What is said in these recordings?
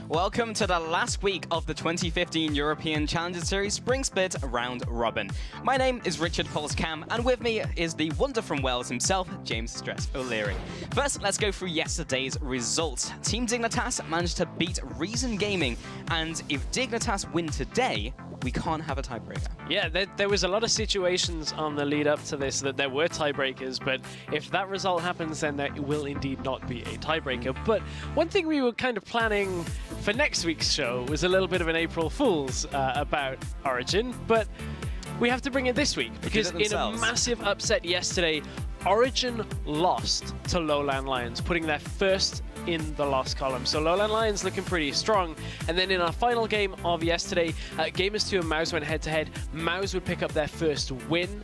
Welcome to the last week of the 2015 European Challenger Series Spring Split Round Robin. My name is Richard Polscam, and with me is the wonder from Wales himself, James Stress O'Leary. First, let's go through yesterday's results. Team Dignitas managed to beat Reason Gaming, and if Dignitas win today, we can't have a tiebreaker. Yeah, there was a lot of situations on the lead up to this that there were tiebreakers, but if that result happens, then there will indeed not be a tiebreaker. But one thing we were kind of planning for next week's show was a little bit of an April Fool's about Origin, but we have to bring it this week because in a massive upset yesterday, Origin lost to Lowland Lions, putting their first in the loss column. So Lowland Lions looking pretty strong. And then in our final game of yesterday, Gamers2 and Mouse went head-to-head. Mouse would pick up their first win.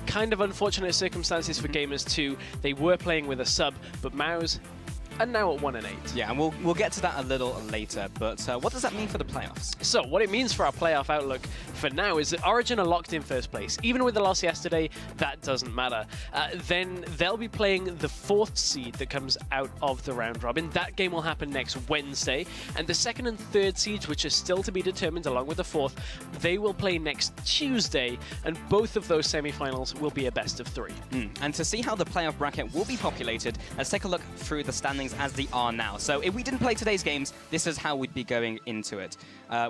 Kind of unfortunate circumstances for Gamers2. They were playing with a sub, but Mouse are now at 1-8. Yeah, and we'll get to that a little later, but what does that mean for the playoffs? So what it means for our playoff outlook for now is that Origin are locked in first place. Even with the loss yesterday, that doesn't matter. Then they'll be playing the 4th seed that comes out of the round robin. That game will happen next Wednesday. And the 2nd and 3rd seeds, which are still to be determined along with the 4th, they will play next Tuesday. And both of those semi-finals will be a best of 3. And to see how the playoff bracket will be populated, let's take a look through the standings as they are now. So if we didn't play today's games, this is how we'd be going into it.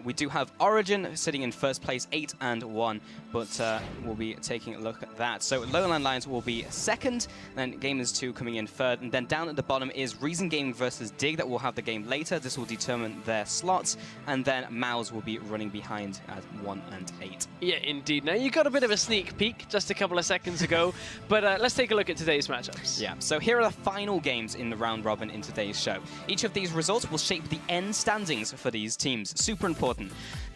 We do have Origin sitting in first place, 8-1, but we'll be taking a look at that. So Lowland Lions will be 2nd, then Gamers2 coming in 3rd, and then down at the bottom is Reason Gaming versus Dig. That will have the game later. This will determine their slots, and then Mouse will be running behind at 1-8. Yeah, indeed. Now, you got a bit of a sneak peek just a couple of seconds ago, but let's take a look at today's matchups. Yeah, so here are the final games in the round robin in today's show. Each of these results will shape the end standings for these teams. Super important.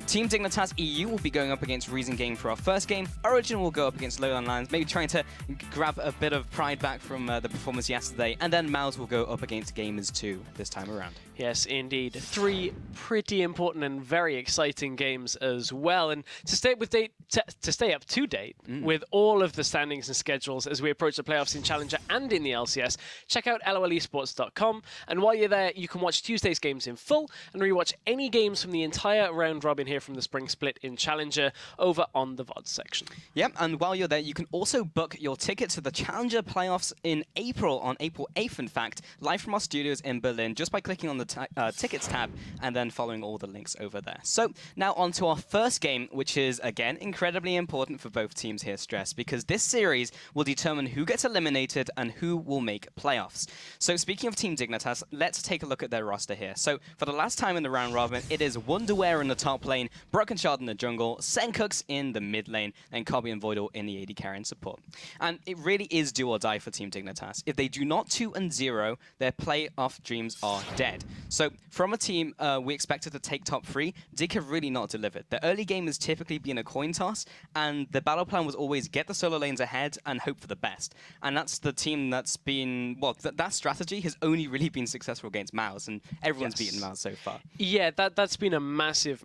Team Dignitas EU will be going up against Reason Gaming for our first game. Origin will go up against Lowland Lions, maybe trying to grab a bit of pride back from the performance yesterday. And then Mouse will go up against Gamers2 this time around. Yes, indeed. 3 pretty important and very exciting games as well. And to stay up to date with all of the standings and schedules as we approach the playoffs in Challenger and in the LCS, check out lolesports.com. And while you're there, you can watch Tuesday's games in full and rewatch any games from the entire round robin here from the Spring Split in Challenger over on the VOD section. Yep, and while you're there, you can also book your ticket to the Challenger playoffs in April, on April 8th, in fact, live from our studios in Berlin, just by clicking on the tickets tab and then following all the links over there. So now on to our first game, which is, again, incredibly important for both teams here, Stress, because this series will determine who gets eliminated and who will make playoffs. So speaking of Team Dignitas, let's take a look at their roster here. So for the last time in the round robin, it is Wonderware in the top lane, Broken Shard in the jungle, Sencooks in the mid lane, and Cobby and Voidal in the AD carry and support. And it really is do or die for Team Dignitas. If they do not 2-0, their playoff dreams are dead. So from a team we expected to take top 3, Dig have really not delivered. The early game has typically been a coin toss, and the battle plan was always get the solo lanes ahead and hope for the best. And that's the team that's been, well, that strategy has only really been successful against Mouse, and everyone's beaten Mouse so far. Yeah, that's been a massive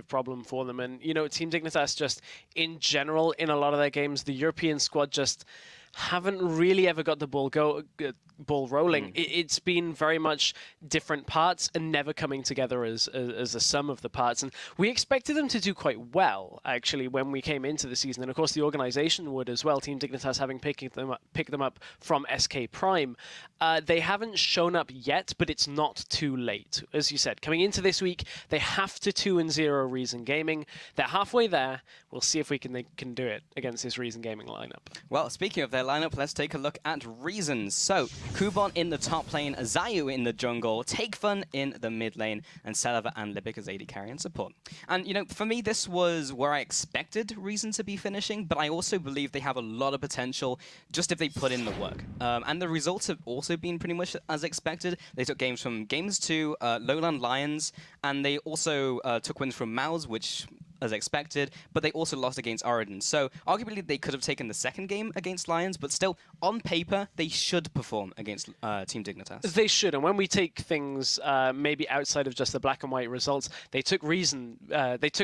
problem for them. And, you know, Team Dignitas just, in general, in a lot of their games, the European squad just haven't really ever got the ball rolling. It's been very much different parts and never coming together as a sum of the parts. And we expected them to do quite well, actually, when we came into the season. And of course, the organization would as well. Team Dignitas having picked them up from SK Prime. They haven't shown up yet, but it's not too late. As you said, coming into this week, they have to 2-0 Reason Gaming. They're halfway there. We'll see if they can do it against this Reason Gaming lineup. Well, speaking of their lineup, let's take a look at Reason. So, Kubon in the top lane, Zayu in the jungle, Take Fun in the mid lane, and Selva and Libic as AD carry and support. And, you know, for me, this was where I expected Reason to be finishing, but I also believe they have a lot of potential just if they put in the work. And the results have also been pretty much as expected. They took games from Gamers2, Lowland Lions, and they also took wins from Mouse, which as expected, but they also lost against Origin. So arguably they could have taken the second game against Lions, but still, on paper, they should perform against Team Dignitas. They should, and when we take things maybe outside of just the black and white results, they took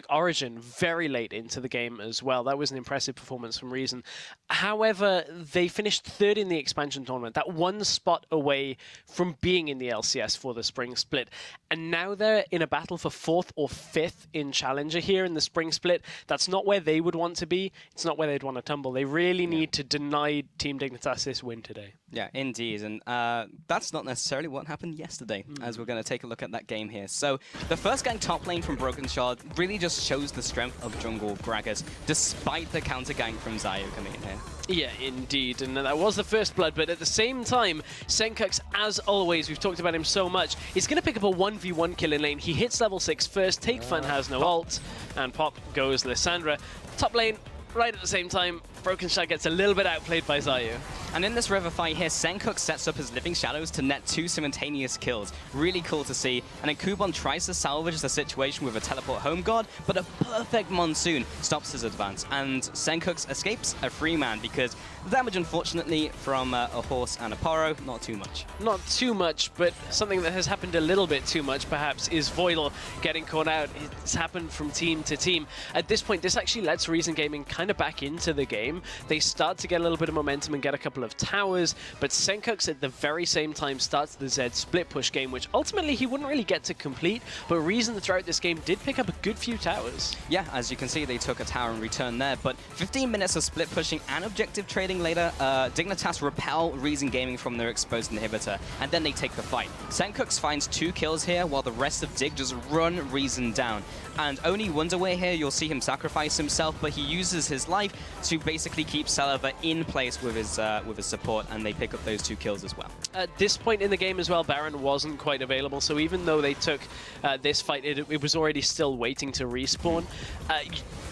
Origin very late into the game as well. That was an impressive performance from Reason. However, they finished third in the expansion tournament, that one spot away from being in the LCS for the spring split. And now they're in a battle for 4th or 5th in Challenger here in the spring split. That's not where they would want to be. It's not where they'd want to tumble. They really need to deny Team Dignitas this win today. Yeah, indeed. And that's not necessarily what happened yesterday, as we're going to take a look at that game here. So the first gang top lane from Broken Shard really just shows the strength of jungle Gragas, despite the counter gank from Zayu coming in here. Yeah, indeed, and that was the first blood, but at the same time, Senkux, as always, we've talked about him so much, is going to pick up a 1v1 kill in lane. He hits level 6 first, Takefun has no ult, and pop goes Lissandra. Top lane, right at the same time, Broken Shard gets a little bit outplayed by Zayu. And in this river fight here, Senkux sets up his Living Shadows to net 2 simultaneous kills. Really cool to see. And then Kubon tries to salvage the situation with a teleport home guard, but a perfect monsoon stops his advance. And Senkux escapes a free man because the damage, unfortunately, from a horse and a Paro, not too much. Not too much, but something that has happened a little bit too much, perhaps, is Voidal getting caught out. It's happened from team to team. At this point, this actually lets Reason Gaming kind of back into the game. They start to get a little bit of momentum and get a couple of towers, but Senkux at the very same time starts the Zed split push game, which ultimately he wouldn't really get to complete, but Reason throughout this game did pick up a good few towers. Yeah, as you can see, they took a tower in return there, but 15 minutes of split pushing and objective trading later, Dignitas repel Reason Gaming from their exposed inhibitor, and then they take the fight. Senkux finds 2 kills here, while the rest of Dig just run Reason down. And only Wonderway here, you'll see him sacrifice himself, but he uses his life to basically keep Salova in place with his support, and they pick up those 2 kills as well. At this point in the game as well, Baron wasn't quite available, so even though they took this fight, it was already still waiting to respawn.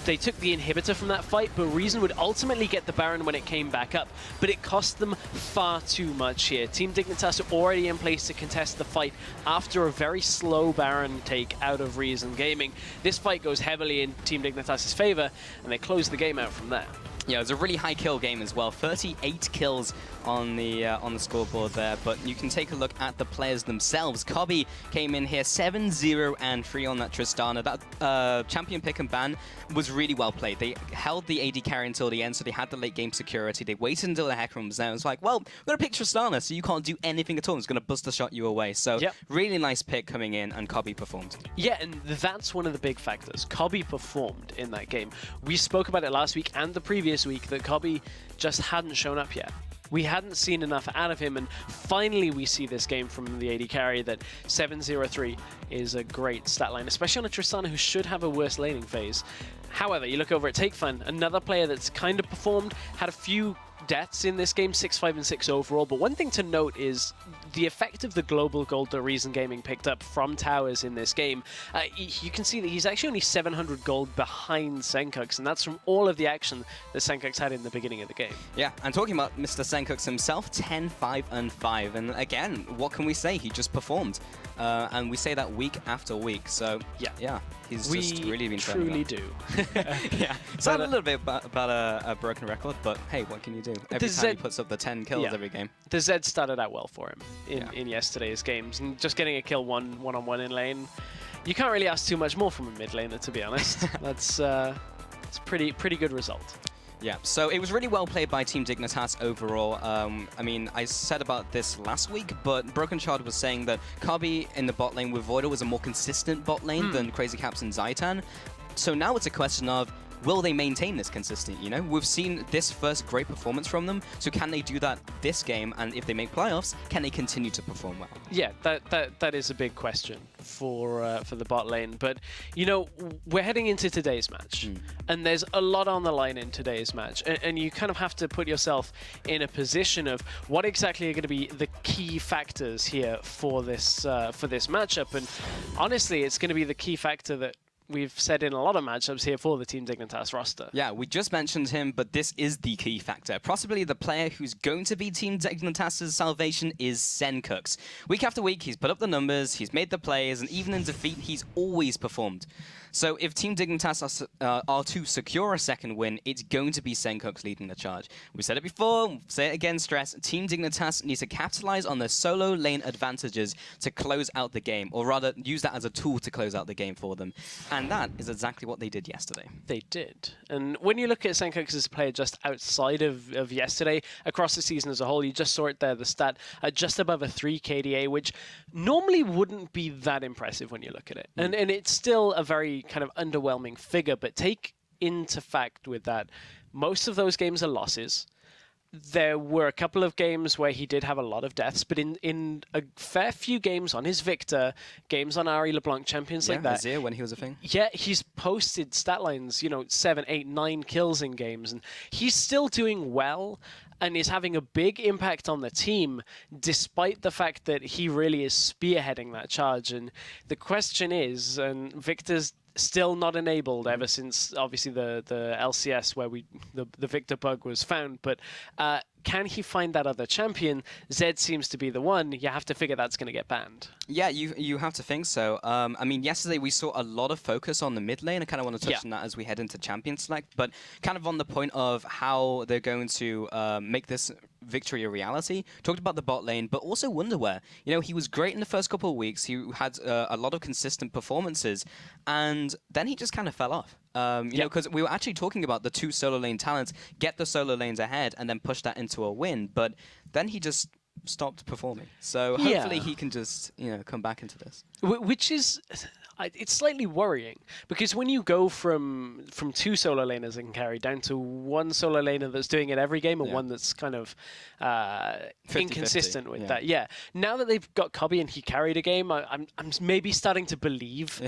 They took the inhibitor from that fight, but Reason would ultimately get the Baron when it came back up, but it cost them far too much here. Team Dignitas are already in place to contest the fight after a very slow Baron take out of Reason Gaming. This fight goes heavily in Team Dignitas' favor, and they close the game out from there. Yeah, it was a really high kill game as well. 38 kills on the scoreboard there, but you can take a look at the players themselves. Cobby came in here 7-0 and 3 on that Tristana. That champion pick and ban was really well played. They held the AD carry until the end, so they had the late game security. They waited until the Hecarim was there. It was like, well, we're going to pick Tristana, so you can't do anything at all. It's going to bust the shot you away. So really nice pick coming in, and Cobby performed. Yeah, and that's one of the big factors. Cobby performed in that game. We spoke about it last week and the previous week that Cobby just hadn't shown up yet. We hadn't seen enough out of him, and finally we see this game from the AD carry that 7-0-3 is a great stat line, especially on a Tristana who should have a worse laning phase. However, you look over at Takefun, another player that's kind of performed, had a few deaths in this game, 6, 5, and 6 overall, but one thing to note is the effect of the global gold that Reason Gaming picked up from towers in this game. You can see that he's actually only 700 gold behind Senkux, and that's from all of the action that Senkux had in the beginning of the game. Yeah, and talking about Mr. Senkux himself, 10, 5, and 5, and again, what can we say? He just performed, and we say that week after week, so yeah, he's just really been truly do. Yeah, so a little bit about a broken record, but hey, what can you do? Every time he puts up the 10 kills every game. The Zed started out well for him in yesterday's games, and just getting a kill one-on-one in lane, you can't really ask too much more from a mid laner, to be honest. That's it's a pretty good result. Yeah, so it was really well played by Team Dignitas overall. I mean, I said about this last week, but Broken Shard was saying that Cobby in the bot lane with Voidal was a more consistent bot lane than Crazy Caps and Zaitan. So now it's a question of, will they maintain this consistent, you know? We've seen this first great performance from them, so can they do that this game? And if they make playoffs, can they continue to perform well? Yeah, that is a big question for the bot lane. But, you know, we're heading into today's match, and there's a lot on the line in today's match. And you kind of have to put yourself in a position of what exactly are going to be the key factors here for this matchup. And honestly, it's going to be the key factor that we've said in a lot of matchups here for the Team Dignitas roster. Yeah, we just mentioned him, but this is the key factor. Possibly the player who's going to be Team Dignitas' salvation is Sencux. Week after week, he's put up the numbers, he's made the plays, and even in defeat, he's always performed. So if Team Dignitas are to secure a second win, it's going to be Sencux leading the charge. We said it before, we'll say it again, stress, Team Dignitas needs to capitalize on their solo lane advantages to close out the game, or rather use that as a tool to close out the game for them. And that is exactly what they did yesterday. They did. And when you look at Sencux as a player just outside of yesterday, across the season as a whole, you just saw it there, the stat at just above a 3 KDA, which normally wouldn't be that impressive when you look at it. And it's still a very kind of underwhelming figure, but take into fact with that, most of those games are losses. There were a couple of games where he did have a lot of deaths, but in a fair few games on his Victor, games on Ari LeBlanc, champions like that. Azir when he was a thing. Yeah, he's posted stat lines, 7, 8, 9 kills in games, and he's still doing well and is having a big impact on the team, despite the fact that he really is spearheading that charge. And the question is, and Victor's still not enabled ever since obviously the LCS where the Victor bug was found, but can he find that other champion? Zed seems to be the one. You have to figure that's going to get banned. Yeah, you have to think so. I mean, yesterday we saw a lot of focus on the mid lane. I kind of want to touch on that as we head into champion select, but kind of on the point of how they're going to make this victory a reality. Talked about the bot lane, but also Wonderwear. He was great in the first couple of weeks. He had a lot of consistent performances, and then he just kind of fell off. Because we were actually talking about the 2 solo lane talents, get the solo lanes ahead, and then push that into a win. But then he just stopped performing. So hopefully he can just come back into this. Which is, it's slightly worrying, because when you go from 2 solo laners that can carry down to 1 solo laner that's doing it every game and one that's kind of 50-50, inconsistent with that. Yeah. Now that they've got Cobby and he carried a game, I'm maybe starting to believe.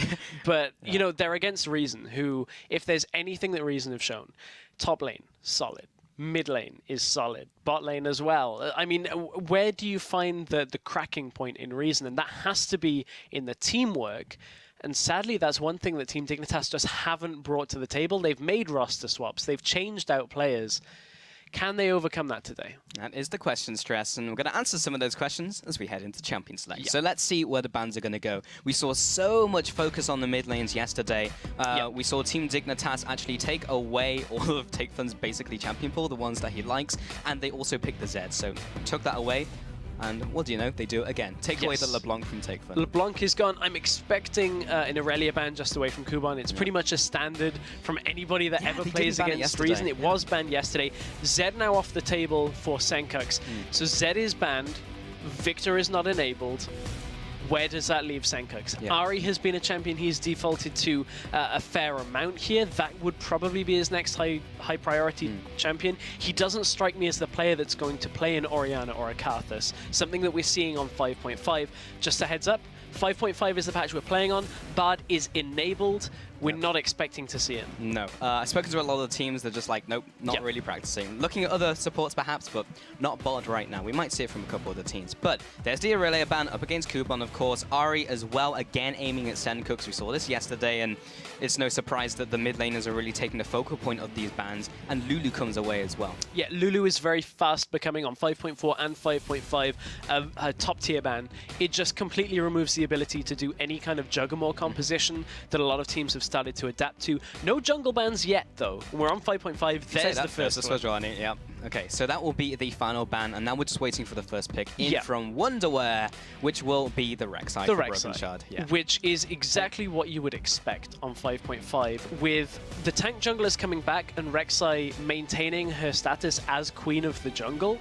But they're against Reason, who, if there's anything that Reason have shown, top lane solid. Mid lane is solid. Bot lane as well. I mean, where do you find the cracking point in Reason? And that has to be in the teamwork. And sadly, that's one thing that Team Dignitas just haven't brought to the table. They've made roster swaps. They've changed out players. Can they overcome that today? That is the question, Stress, and we're going to answer some of those questions as we head into Champion Select. So let's see where the bans are going to go. We saw so much focus on the mid lanes yesterday. We saw Team Dignitas actually take away all of Takefun's basically champion pool, the ones that he likes, and they also picked the Zed. So took that away. And what do you know? They do it again. Take away the LeBlanc from Takefun. LeBlanc is gone. I'm expecting an Irelia ban just away from Kuban. It's pretty much a standard from anybody that ever plays against Reason. It was banned yesterday. Zed now off the table for Sencux. So Zed is banned. Victor is not enabled. Where does that leave Sencux? Ari has been a champion he's defaulted to a fair amount here. That would probably be his next high priority champion. He doesn't strike me as the player that's going to play an Orianna or a Karthus, something that we're seeing on 5.5. Just a heads up, 5.5 is the patch we're playing on. Bard is enabled. We're not expecting to see it. No. I've spoken to a lot of the teams. They're just like, nope, not really practicing. Looking at other supports perhaps, but not Bard right now. We might see it from a couple of the teams. But there's the Irelia ban up against Kuban, of course. Ari as well, again aiming at Sencux. We saw this yesterday, and it's no surprise that the mid laners are really taking the focal point of these bans, and Lulu comes away as well. Yeah, Lulu is very fast becoming on 5.4 and 5.5 a top tier ban. It just completely removes the ability to do any kind of Juggernaut composition that a lot of teams have started to adapt to. No jungle bans yet, though. We're on 5.5. There's the first one. Yeah. Okay, so that will be the final ban, and now we're just waiting for the first pick in from Wonderwear, which will be the Rek'Sai for Broken Shard. Which is exactly what you would expect on 5.5, with the tank junglers coming back and Rek'Sai maintaining her status as Queen of the Jungle.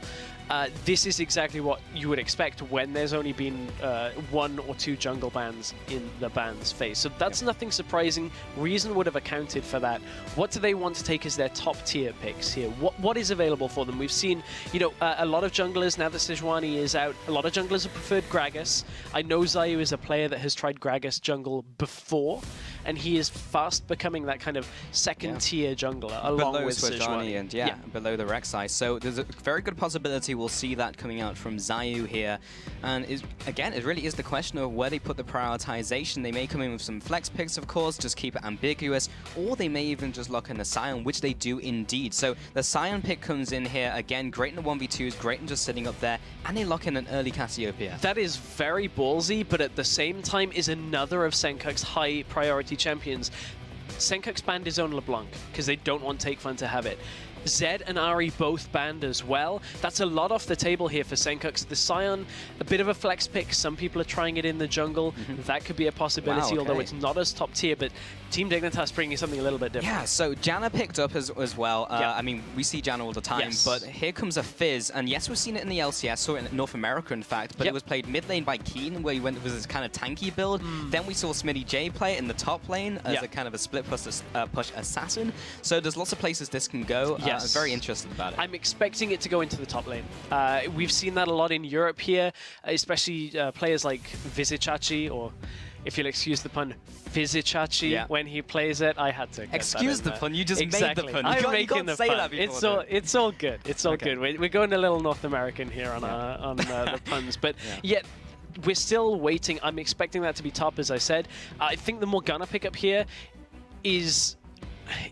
This is exactly what you would expect when there's only been 1 or 2 jungle bans in the bans phase. So that's nothing surprising. Reason would have accounted for that. What do they want to take as their top tier picks here? What is available for them? We've seen, a lot of junglers, now that Sejuani is out, a lot of junglers have preferred Gragas. I know Zayu is a player that has tried Gragas jungle before. and he is fast becoming that kind of second-tier jungler along below with Swajani Sejuani. and below the Rek'Sai. So there's a very good possibility we'll see that coming out from Zayu here. And again, it really is the question of where they put the prioritization. They may come in with some flex picks, of course, just keep it ambiguous, or they may even just lock in the Sion, which they do indeed. So the Sion pick comes in here, again, great in the 1v2s, great in just sitting up there, and they lock in an early Cassiopeia. That is very ballsy, but at the same time is another of Senkuk's high priority champions. Senkuk's banned his own LeBlanc because they don't want Take Fun to have it. Zed and Ahri both banned as well. That's a lot off the table here for Senkuk's. The Sion, a bit of a flex pick. Some people are trying it in the jungle. That could be a possibility, although it's not as top tier, but Team Dignitas bringing something a little bit different. Yeah, so Janna picked up as well. I mean, we see Janna all the time, but here comes a Fizz, and yes, we've seen it in the LCS, saw it in North America, in fact, but it was played mid lane by Keen, where he went with this kind of tanky build. Then we saw Smitty J play it in the top lane as a kind of a split push assassin. So there's lots of places this can go. I'm very interested about it. I'm expecting it to go into the top lane. We've seen that a lot in Europe here, especially players like Vizicachi, or if you'll excuse the pun, Vizicachi, when he plays it. I had to get excuse the pun, you just made the pun. I'm making the pun. It's all good. It's all Okay. good. We're going a little North American here on the puns, but yet we're still waiting. I'm expecting that to be top, as I said. I think the Morgana pickup here is...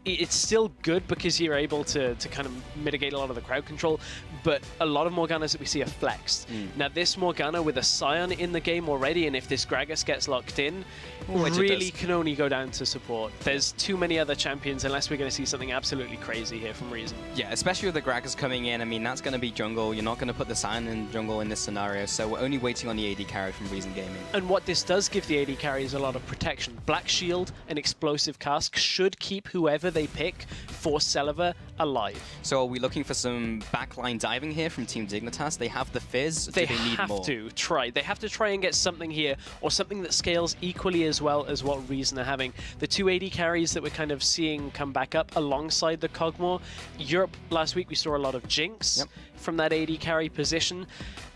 It's still good because you're able to kind of mitigate a lot of the crowd control, but a lot of Morganas that we see are flexed. Now this Morgana with a Sion in the game already, and if this Gragas gets locked in, really can only go down to support. There's too many other champions unless we're going to see something absolutely crazy here from Reason. Yeah, especially with the Gragas coming in. I mean, that's going to be jungle. You're not going to put the Sion in jungle in this scenario, so we're only waiting on the AD carry from Reason Gaming. And what this does give the AD carry is a lot of protection. Black Shield and Explosive Cask should keep whoever they pick for Celiva alive. So are we looking for some backline diving here from Team Dignitas? They have the Fizz. They Do they need have more? to try. They have to try and get something here, or something that scales equally as well as what Reason are having. The two AD carries that we're kind of seeing come back up alongside the Kog'Maw. Europe last week we saw a lot of Jinx from that AD carry position,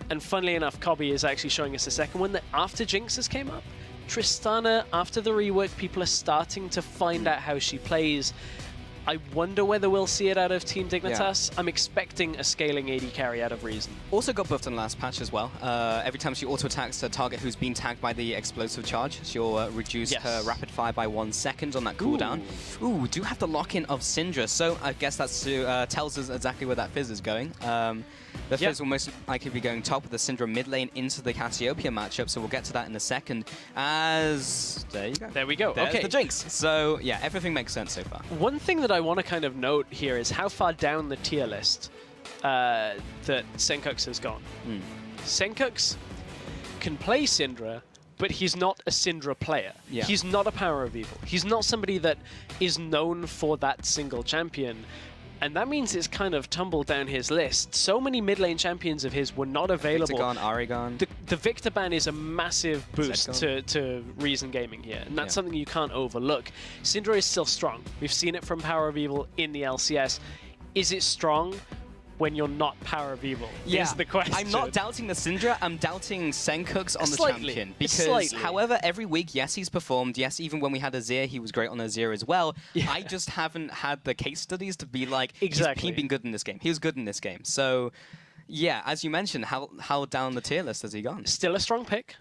and funnily enough, Cobby is actually showing us a second one that after Jinx has came up. Tristana, after the rework, people are starting to find out how she plays. I wonder whether we'll see it out of Team Dignitas. I'm expecting a scaling AD carry out of Reason. Also got buffed in the last patch as well. Every time she auto-attacks a target who's been tagged by the explosive charge, she'll reduce her rapid fire by 1 second on that cooldown. Ooh, do have the lock-in of Syndra, so I guess that tells us exactly where that Fizz is going. The Fizz will most likely be going top with the Syndra mid lane into the Cassiopeia matchup, so we'll get to that in a second. There you go. There we go. There's the Jinx. So yeah, everything makes sense so far. One thing that I want to kind of note here is how far down the tier list that Senkuk's has gone. Senkuk's can play Syndra, but he's not a Syndra player. He's not a Power of Evil. He's not somebody that is known for that single champion. And that means it's kind of tumbled down his list. So many mid lane champions of his were not available. Victor gone, Ahri gone. The Victor ban is a massive boost to Reason Gaming here, and that's something you can't overlook. Syndra is still strong. We've seen it from Power of Evil in the LCS. Is it strong when you're not Power of Evil? Is the question. I'm not doubting the Syndra, I'm doubting Senkuk's on the champion. Because, however, every week, yes, he's performed. Yes, even when we had Azir, he was great on Azir as well. I just haven't had the case studies to be like, he's been good in this game. He was good in this game. So, yeah, as you mentioned, how down the tier list has he gone? Still a strong pick.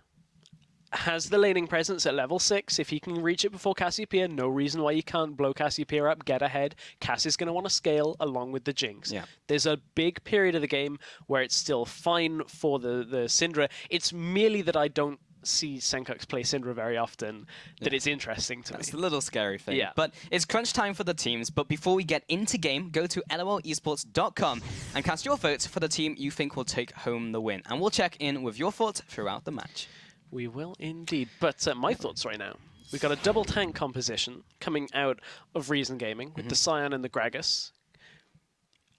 Has the laning presence at level 6. If he can reach it before Cassiopeia, no reason why you can't blow Cassiopeia up, get ahead. Cass is going to want to scale along with the Jinx. There's a big period of the game where it's still fine for the Syndra. It's merely that I don't see Senkuk's play Syndra very often that it's interesting to me. It's a little scary thing. But it's crunch time for the teams. But before we get into game, go to lolesports.com and cast your votes for the team you think will take home the win. And we'll check in with your thoughts throughout the match. We will indeed. But my thoughts right now. We've got a double tank composition coming out of Reason Gaming with the Sion and the Gragas.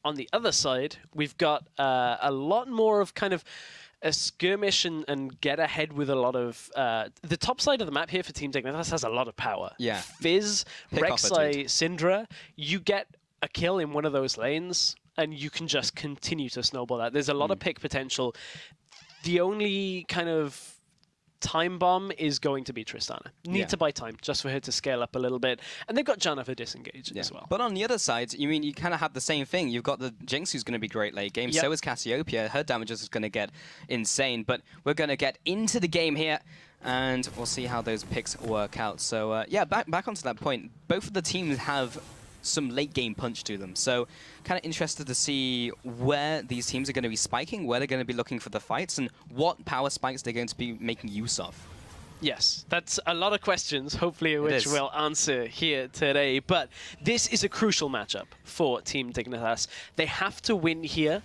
On the other side, we've got a lot more of kind of a skirmish and get ahead with a lot of... the top side of the map here for Team Dignitas has a lot of power. Fizz, Rek'Sai, Syndra, you get a kill in one of those lanes and you can just continue to snowball that. There's a lot of pick potential. The only kind of time bomb is going to be Tristana. Need to buy time just for her to scale up a little bit. And they've got Janna for disengage as well. But on the other side, you kind of have the same thing. You've got the Jinx who's going to be great late game. So is Cassiopeia. Her damage is going to get insane. But we're going to get into the game here. And we'll see how those picks work out. So yeah, back onto that point. Both of the teams have some late game punch to them. So kind of interested to see where these teams are going to be spiking, where they're going to be looking for the fights, and what power spikes they're going to be making use of. Yes, that's a lot of questions, hopefully, which we'll answer here today. But this is a crucial matchup for Team Dignitas. They have to win here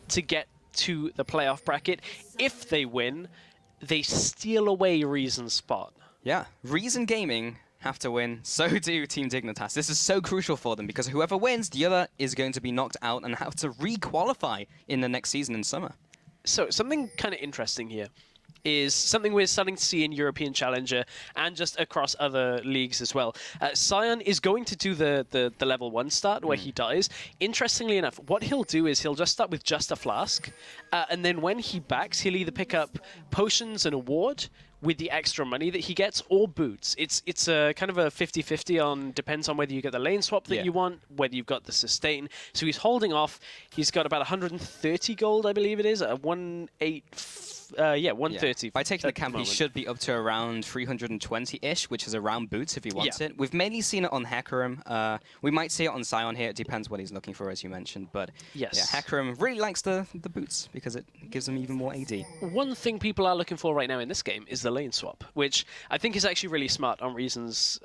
to get to the playoff bracket. If they win, they steal away Reason's spot. Yeah, Reason Gaming have to win, so do Team Dignitas. This is so crucial for them because whoever wins, the other is going to be knocked out and have to re-qualify in the next season in summer. So something kind of interesting here is something we're starting to see in European Challenger and just across other leagues as well. Sion is going to do the level 1 start where he dies. Interestingly enough, what he'll do is he'll just start with just a flask, and then when he backs, he'll either pick up potions and a ward with the extra money that he gets, or boots. It's a kind of a 50-50 on, depends on whether you get the lane swap that you want, whether you've got the sustain. So he's holding off. He's got about 130 gold, I believe it is, at 130. By taking the camp, he should be up to around 320-ish, which is around boots if he wants it. We've mainly seen it on Hecarim. We might see it on Sion here. It depends what he's looking for, as you mentioned. But yeah, Hecarim really likes the boots because it gives him even more AD. One thing people are looking for right now in this game is the lane swap, which I think is actually really smart on Reason's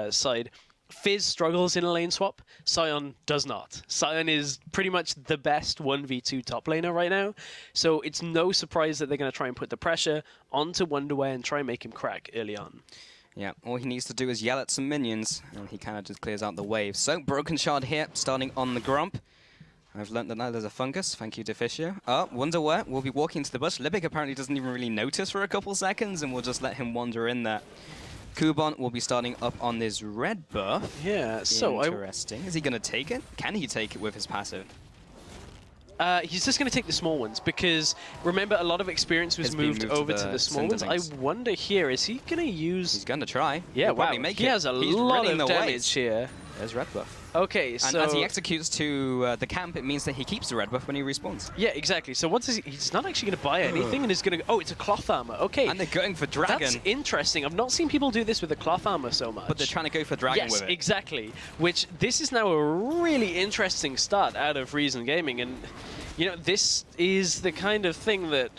side. Fizz struggles in a lane swap, Sion does not. Sion is pretty much the best 1v2 top laner right now, so it's no surprise that they're going to try and put the pressure onto Wonderwear and try and make him crack early on. Yeah, all he needs to do is yell at some minions, and he kind of just clears out the wave. So, Broken Shard here, starting on the Grump. I've learned that now there's a fungus. Thank you, Deficio. Oh, Wonderwear will be walking into the bush. Libic apparently doesn't even really notice for a couple seconds, and we'll just let him wander in there. Kubon will be starting up on this red buff. Yeah, so interesting. Is he going to take it? Can he take it with his passive? He's just going to take the small ones because, remember, a lot of experience was moved over to the small ones. I wonder here, is he going to use... He's going to try. Yeah, wow. He has a lot of damage here. There's red buff. Okay, so... And as he executes to the camp, it means that he keeps the red buff when he respawns. Yeah, exactly. So once he's not actually going to buy anything and is going to... Oh, it's a cloth armor. Okay. And they're going for dragon. That's interesting. I've not seen people do this with the cloth armor so much. But they're trying to go for dragon with it. Yes, exactly. Which, this is now a really interesting start out of Reason Gaming. And, you know, this is the kind of thing that...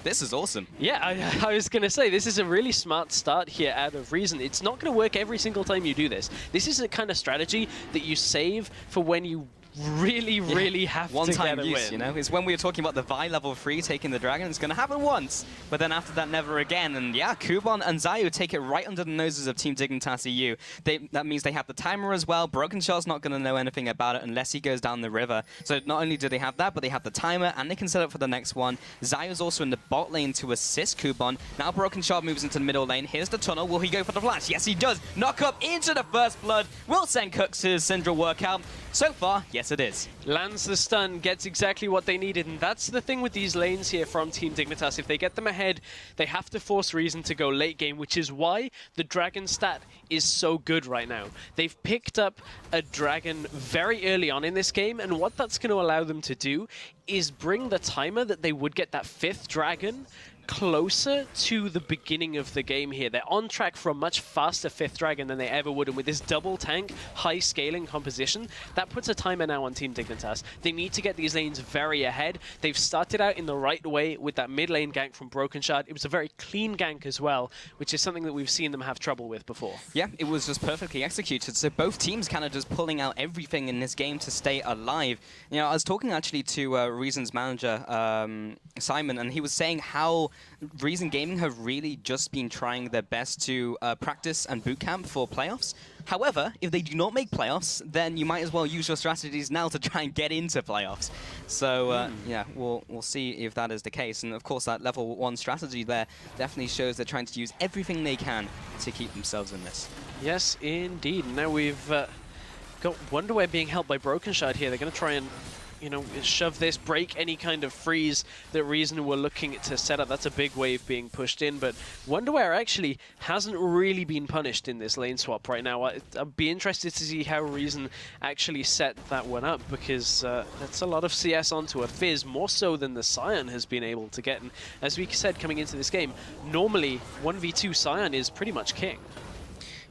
This is awesome. Yeah, I was going to say, this is a really smart start here out of Reason. It's not going to work every single time you do this. This is a kind of strategy that you save for when you really have to get a use, win. You know? It's when we were talking about the Vi level 3 taking the dragon. It's going to happen once, but then after that, never again. And yeah, Kubon and Zayu take it right under the noses of Team Dignitas EU. That means they have the timer as well. Broken Shard's not going to know anything about it unless he goes down the river. So not only do they have that, but they have the timer, and they can set up for the next one. Zayu's also in the bot lane to assist Kubon. Now Broken Shard moves into the middle lane. Here's the tunnel. Will he go for the flash? Yes, he does. Knock up into the first blood. Will send Cux's Syndra work out. So far, yes it is. Lands the stun, gets exactly what they needed, and that's the thing with these lanes here from Team Dignitas. If they get them ahead, they have to force Reason to go late game, which is why the dragon stat is so good right now. They've picked up a dragon very early on in this game, and what that's going to allow them to do is bring the timer that they would get that 5th dragon closer to the beginning of the game here. They're on track for a much faster 5th dragon than they ever would, and with this double tank, high scaling composition, that puts a timer now on Team Dignitas. They need to get these lanes very ahead. They've started out in the right way with that mid lane gank from Broken Shard. It was a very clean gank as well, which is something that we've seen them have trouble with before. Yeah, it was just perfectly executed. So both teams kind of just pulling out everything in this game to stay alive. You know, I was talking actually to Reason's manager, Simon, and he was saying how Reason Gaming have really just been trying their best to practice and bootcamp for playoffs. However, if they do not make playoffs, then you might as well use your strategies now to try and get into playoffs. So yeah, we'll see if that is the case. And of course, that level 1 strategy there definitely shows they're trying to use everything they can to keep themselves in this. Yes, indeed. Now we've got Wonderwear being helped by Broken Shard here. They're going to try and you know, shove this, break any kind of freeze that Reason were looking to set up. That's a big wave being pushed in, but Wonderwear actually hasn't really been punished in this lane swap right now. I'd be interested to see how Reason actually set that one up, because that's a lot of CS onto a Fizz, more so than the Scion has been able to get. And as we said coming into this game, normally 1v2 Scion is pretty much king.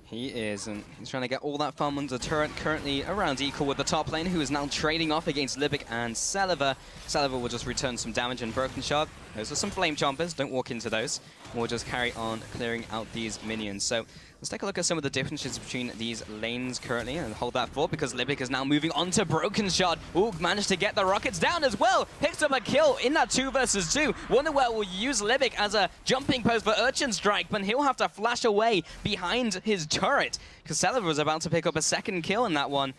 He is, and he's trying to get all that farm under turret, currently around equal with the top lane, who is now trading off against Libic and Celiver. Celiver will just return some damage and Broken Shard. Those are some flame chompers, don't walk into those. We'll just carry on clearing out these minions. So let's take a look at some of the differences between these lanes currently, and hold that thought because Libic is now moving on to Broken Shard. Ooh, managed to get the rockets down as well. Picks up a kill in that 2 versus 2. Wonderwell will use Libic as a jumping post for Urchin Strike, but he'll have to flash away behind his turret because Celiver was about to pick up a second kill in that one.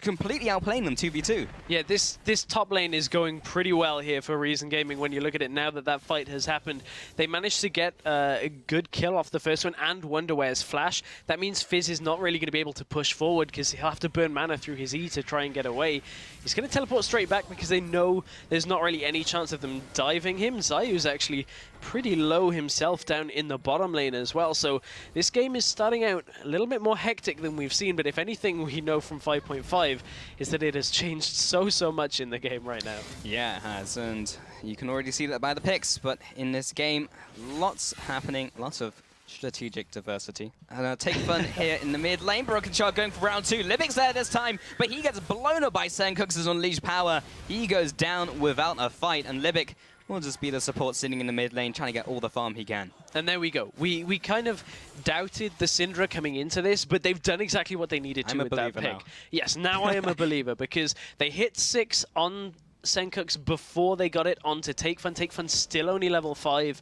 Completely outplaying them 2v2. Yeah, this top lane is going pretty well here for Reason Gaming when you look at it now that that fight has happened. They managed to get a good kill off the first one and Wonderwear's flash. That means Fizz is not really going to be able to push forward because he'll have to burn mana through his E to try and get away. He's going to teleport straight back because they know there's not really any chance of them diving him. Zayu's actually pretty low himself down in the bottom lane as well. So this game is starting out a little bit more hectic than we've seen, but if anything we know from 5.5 is that it has changed so much in the game right now. Yeah, it has, and you can already see that by the picks, but in this game, lots happening, lots of strategic diversity. And take fun here in the mid lane. Broken Shard going for round 2. Libic's there this time, but he gets blown up by Sencooks' Unleashed Power. He goes down without a fight, and Libic will just be the support sitting in the mid lane, trying to get all the farm he can. And there we go. We kind of doubted the Syndra coming into this, but they've done exactly what they needed to with that pick. Now. Yes, now I am a believer, because they hit 6 on Sencooks before they got it onto Take Fun. Take Fun's still only level 5.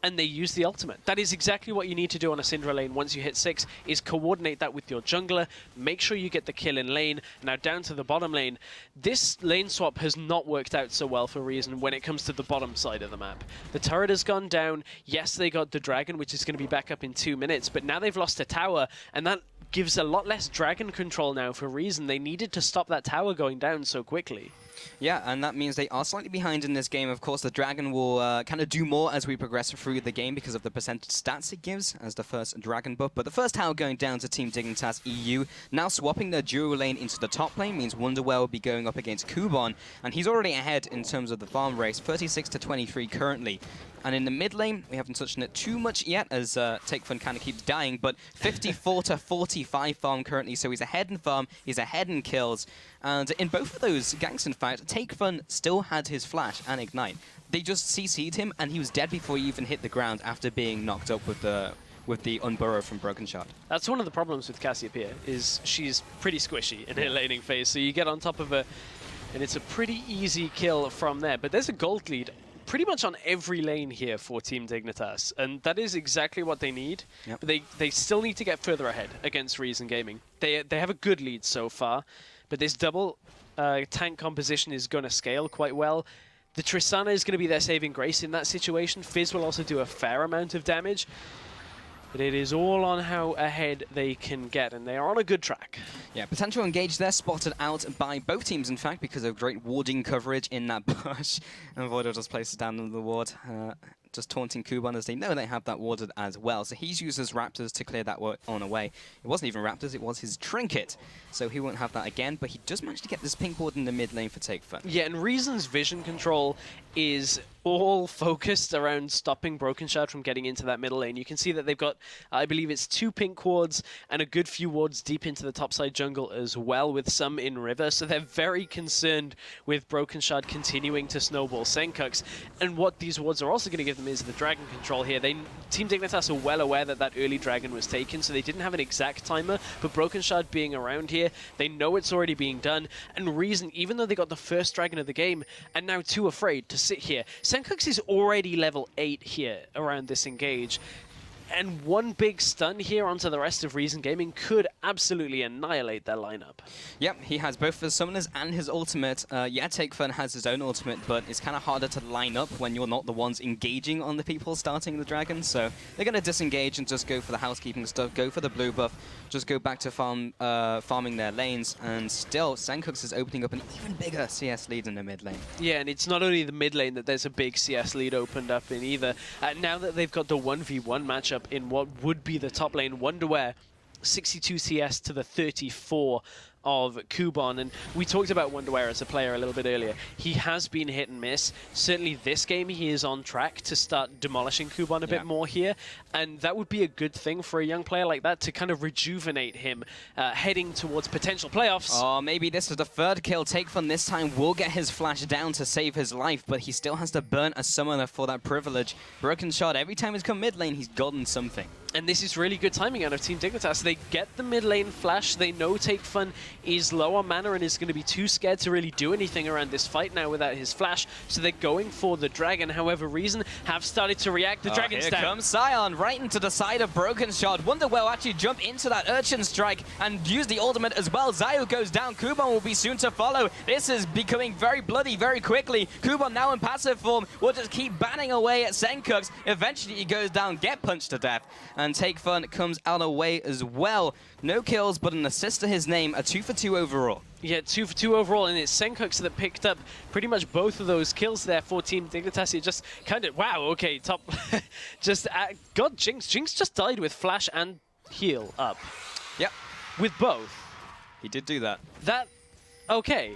And they use the ultimate. That is exactly what you need to do on a Syndra lane once you hit 6, is coordinate that with your jungler, make sure you get the kill in lane. Now down to the bottom lane. This lane swap has not worked out so well for Reason when it comes to the bottom side of the map. The turret has gone down. Yes, they got the dragon, which is going to be back up in 2 minutes, but now they've lost a tower, and that gives a lot less dragon control now for Reason. They needed to stop that tower going down so quickly. Yeah, and that means they are slightly behind in this game. Of course, the Dragon will kind of do more as we progress through the game because of the percentage stats it gives as the first Dragon buff. But the first tower going down to Team Dignitas EU. Now swapping their dual lane into the top lane means Wonderwear will be going up against Kubon, and he's already ahead in terms of the farm race, 36 to 23 currently. And in the mid lane, we haven't touched on it too much yet as Take Fun kind of keeps dying, but 54 to 45 farm currently, so he's ahead in farm, he's ahead in kills. And in both of those ganks, in fact, Take Fun still had his flash and ignite. They just CC'd him, and he was dead before he even hit the ground after being knocked up with the Unburrow from Broken Shard. That's one of the problems with Cassiopeia, is she's pretty squishy in her laning phase, so you get on top of her, and it's a pretty easy kill from there. But there's a gold lead pretty much on every lane here for Team Dignitas, and that is exactly what they need. Yep. But they still need to get further ahead against Reason Gaming. They have a good lead so far, but this double tank composition is going to scale quite well. The Tristana is going to be their saving grace in that situation. Fizz will also do a fair amount of damage. But it is all on how ahead they can get, and they are on a good track. Yeah, potential engage there, spotted out by both teams, in fact, because of great warding coverage in that bush. And Voidal just places down the ward, just taunting Kuban as they know they have that warded as well. So he's used his Raptors to clear that on away. It wasn't even Raptors, it was his Trinket. So he won't have that again, but he does manage to get this pink ward in the mid lane for Take Fun. Yeah, and Reason's vision control is all focused around stopping Broken Shard from getting into that middle lane. You can see that they've got, I believe it's 2 pink wards and a good few wards deep into the topside jungle as well, with some in river. So they're very concerned with Broken Shard continuing to snowball Sencooks. And what these wards are also going to give them is the dragon control here. Team Dignitas are well aware that that early dragon was taken, so they didn't have an exact timer, but Broken Shard being around here, they know it's already being done. And Reason, even though they got the first dragon of the game, and now too afraid to sit here. Sencooks is already level 8 here around this engage. And one big stun here onto the rest of Reason Gaming could absolutely annihilate their lineup. Yep, he has both his summoners and his ultimate. Yeah, Take Fun has his own ultimate, but it's kind of harder to line up when you're not the ones engaging on the people starting the dragon. So they're going to disengage and just go for the housekeeping stuff, go for the blue buff, just go back to farming their lanes. And still, Senkux is opening up an even bigger CS lead in the mid lane. Yeah, and it's not only the mid lane that there's a big CS lead opened up in either. Now that they've got the 1v1 matchup in what would be the top lane, Wonderwear, 62 CS to the 34 of Kubon, and we talked about Wonderwear as a player a little bit earlier. He has been hit and miss. Certainly this game he is on track to start demolishing Kubon a bit more here, and that would be a good thing for a young player like that to kind of rejuvenate him heading towards potential playoffs. Oh, maybe this is the third kill. Take Fun this time will get his flash down to save his life, but he still has to burn a summoner for that privilege. Broken Shard, every time he's come mid lane, he's gotten something. And this is really good timing out of Team Dignitas. They get the mid lane flash. They know Take Fun is low on mana and is going to be too scared to really do anything around this fight now without his flash. So they're going for the dragon. However, Reason have started to react. The dragon's down. Here comes Sion right into the side of Broken Shard. Wonderwell will actually jump into that Urchin Strike and use the ultimate as well. Zayu goes down. Kubon will be soon to follow. This is becoming very bloody very quickly. Kubon now in passive form will just keep banning away at Senkux. Eventually he goes down, get punched to death. And Take Fun comes out away as well. No kills, but an assist to his name, a 2 for 2 overall. Yeah, 2 for 2 overall, and it's Senkux that picked up pretty much both of those kills there for Team Dignitas. It just kind of, wow, okay, top. Just, God, Jinx. Jinx just died with flash and heal up. Yep. With both. He did do that. Okay.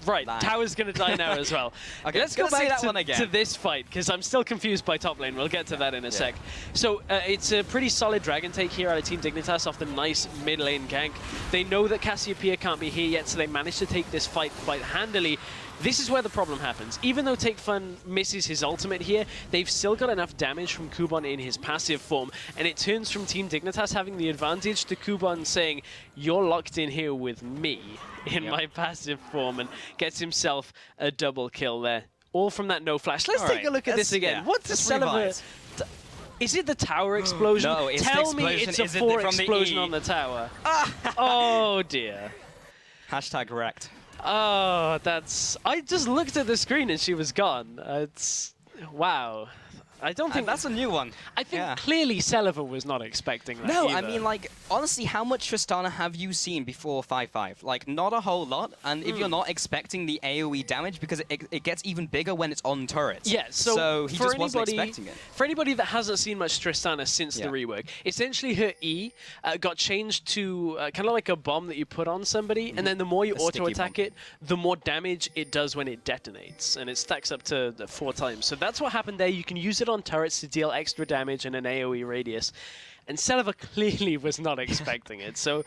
Right, Lie. Tower's going to die now as well. Okay, let's go back that one again. to this fight, because I'm still confused by top lane. We'll get to that in a sec. So it's a pretty solid dragon take here out of Team Dignitas off the nice mid lane gank. They know that Cassiopeia can't be here yet, so they managed to take this fight quite handily. This is where the problem happens. Even though Take Fun misses his ultimate here, they've still got enough damage from Kubon in his passive form, and it turns from Team Dignitas having the advantage to Kubon saying, "You're locked in here with me in my passive form," and gets himself a double kill there. All from that no flash. Let's take a look at this again. Yeah, What's the celebrate? Is it the tower explosion? No, it's Tell the me explosion. it's a 4 explosion on the tower. Oh dear. Hashtag wrecked. Oh, that's... I just looked at the screen and she was gone. It's... Wow. I don't think... that's a new one. I think clearly Celiva was not expecting that No, either. I mean, like, honestly, how much Tristana have you seen before 5-5? Like, not a whole lot, and if you're not expecting the AoE damage, because it gets even bigger when it's on turrets. Yeah, so he just wasn't expecting it. For anybody that hasn't seen much Tristana since the rework, essentially her E got changed to kind of like a bomb that you put on somebody, and then the more you auto-attack it, the more damage it does when it detonates, and it stacks up to 4 times. So that's what happened there. You can use it on turrets to deal extra damage in an AoE radius, and Celiva clearly was not expecting it. So,